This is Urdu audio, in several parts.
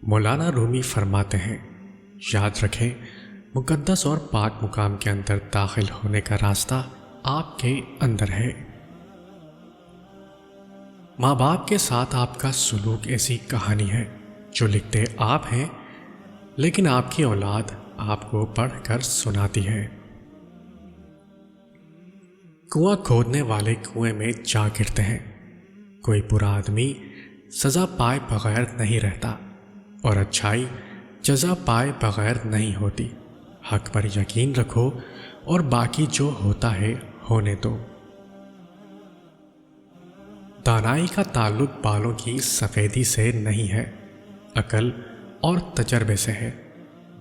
مولانا رومی فرماتے ہیں، یاد رکھیں مقدس اور پاک مقام کے اندر داخل ہونے کا راستہ آپ کے اندر ہے۔ ماں باپ کے ساتھ آپ کا سلوک ایسی کہانی ہے جو لکھتے آپ ہیں، لیکن آپ کی اولاد آپ کو پڑھ کر سناتی ہے۔ کنواں کھودنے والے کنویں میں جا گرتے ہیں۔ کوئی برا آدمی سزا پائے بغیر نہیں رہتا اور اچھائی جزا پائے بغیر نہیں ہوتی۔ حق پر یقین رکھو اور باقی جو ہوتا ہے ہونے دو۔ دانائی کا تعلق بالوں کی سفیدی سے نہیں ہے، عقل اور تجربے سے ہے۔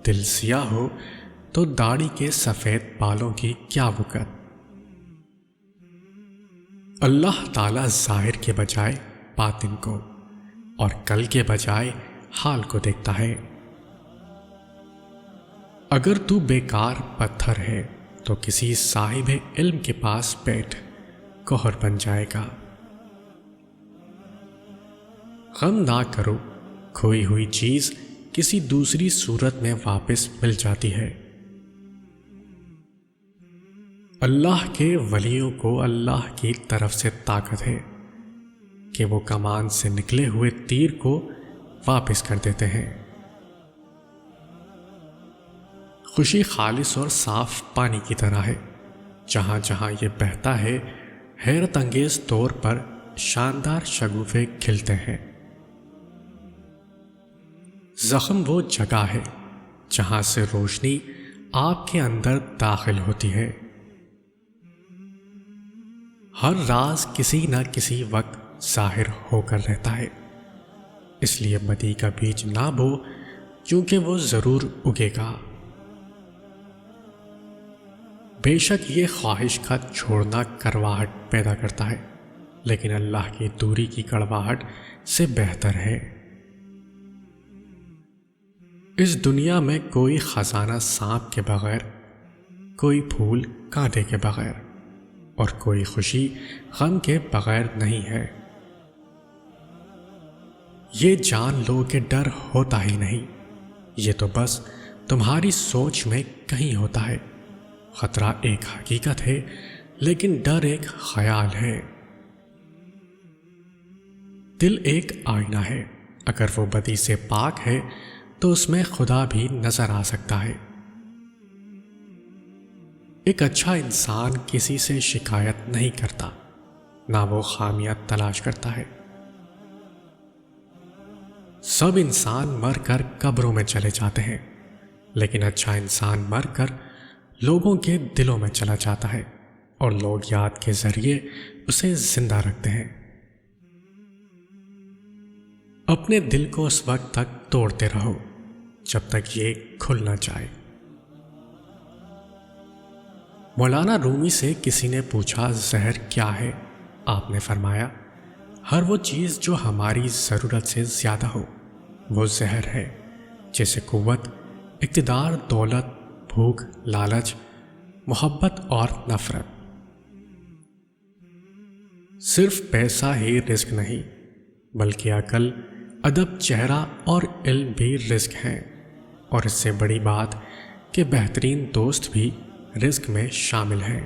دل سیاہ ہو تو داڑھی کے سفید بالوں کی کیا وقت۔ اللہ تعالیٰ ظاہر کے بجائے باطن کو اور کل کے بجائے حال کو دیکھتا ہے۔ اگر تو بیکار پتھر ہے تو کسی صاحب علم کے پاس بیٹھ، گوہر بن جائے گا۔ غم نہ کرو، کھوئی ہوئی چیز کسی دوسری صورت میں واپس مل جاتی ہے۔ اللہ کے ولیوں کو اللہ کی طرف سے طاقت ہے کہ وہ کمان سے نکلے ہوئے تیر کو واپس کر دیتے ہیں۔ خوشی خالص اور صاف پانی کی طرح ہے، جہاں جہاں یہ بہتا ہے حیرت انگیز طور پر شاندار شگوفے کھلتے ہیں۔ زخم وہ جگہ ہے جہاں سے روشنی آپ کے اندر داخل ہوتی ہے۔ ہر راز کسی نہ کسی وقت ظاہر ہو کر رہتا ہے، اس لیے بدی کا بیج نہ بو، کیونکہ وہ ضرور اگے گا۔ بے شک یہ خواہش کا چھوڑنا کرواہٹ پیدا کرتا ہے، لیکن اللہ کی دوری کی کڑواہٹ سے بہتر ہے۔ اس دنیا میں کوئی خزانہ سانپ کے بغیر، کوئی پھول کانٹے کے بغیر اور کوئی خوشی غم کے بغیر نہیں ہے۔ یہ جان لو کہ ڈر ہوتا ہی نہیں، یہ تو بس تمہاری سوچ میں کہیں ہوتا ہے۔ خطرہ ایک حقیقت ہے، لیکن ڈر ایک خیال ہے۔ دل ایک آئینہ ہے، اگر وہ بدی سے پاک ہے تو اس میں خدا بھی نظر آ سکتا ہے۔ ایک اچھا انسان کسی سے شکایت نہیں کرتا، نہ وہ خامیاں تلاش کرتا ہے۔ سب انسان مر کر قبروں میں چلے جاتے ہیں، لیکن اچھا انسان مر کر لوگوں کے دلوں میں چلا جاتا ہے اور لوگ یاد کے ذریعے اسے زندہ رکھتے ہیں۔ اپنے دل کو اس وقت تک توڑتے رہو جب تک یہ کھل نہ جائے۔ مولانا رومی سے کسی نے پوچھا زہر کیا ہے؟ آپ نے فرمایا، ہر وہ چیز جو ہماری ضرورت سے زیادہ ہو وہ زہر ہے، جیسے قوت، اقتدار، دولت، بھوک، لالچ، محبت اور نفرت۔ صرف پیسہ ہی رزق نہیں، بلکہ عقل، ادب، چہرہ اور علم بھی رزق ہیں، اور اس سے بڑی بات کہ بہترین دوست بھی رزق میں شامل ہیں۔